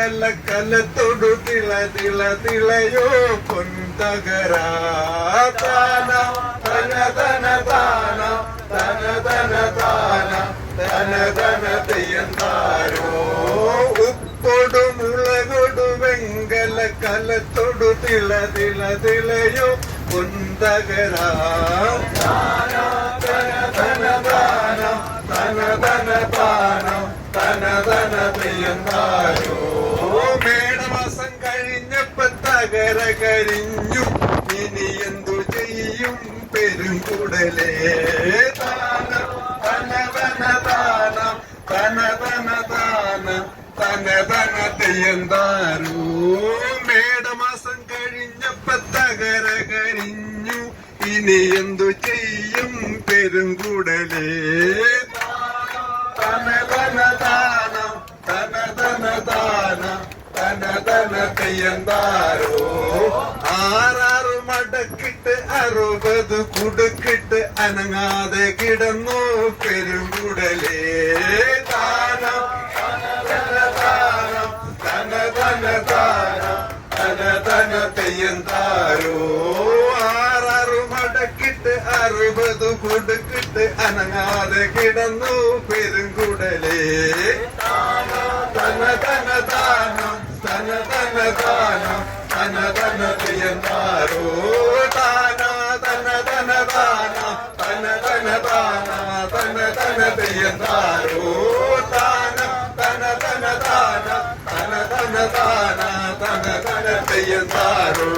വെങ്കലക്കലത്തൊടു തിള തിള തിളയോ പൊന്തകരാ താന തന തന താന തന തന താന തന തന തെയ്യന്താരോ ഉപ്പൊടു മുളകൊടു വെങ്കലക്കലത്തൊടു തിള തിള തിളയോ പൊന്തകരാ താന തന തന താന തന തന താന തന തന തെയ്യന്താരോ മേടമാസം കഴിഞ്ഞപ്പോ തകര കരിഞ്ഞു ഇനി എന്തു ചെയ്യും പെരുങ്കുടലേ താന തന തന താന തന തന താന തന തന തെയ്യന്താരോ മേടമാസം കഴിഞ്ഞപ്പോ തകര കരിഞ്ഞു ഇനി എന്തു ചെയ്യും പെരുങ്കുടലേ തന തന താന തന തന താന തന തന തെയ്യന്താരോ ആറാറ് മടക്കിട്ട് 60 കുടുക്കിട്ട് അനങ്ങാതെ കിടന്നു പെരുങ്കുടലേ താന തന തന താന തന തന താന തന തന തെയ്യന്താരോ ആറാറ് മടക്കിട്ട് 60 കുടുക്കിട്ട് അനങ്ങാതെ കിടന്നു പെരുങ്കുടലേ തന തന താന തന തന താന തന തന തെയ്യന്താരോ താന തന തന താന തന തന താന തന തന തെയ്യന്താരോ താന തന തന താന തന തന താന തന തന തെയ്യന്താരോ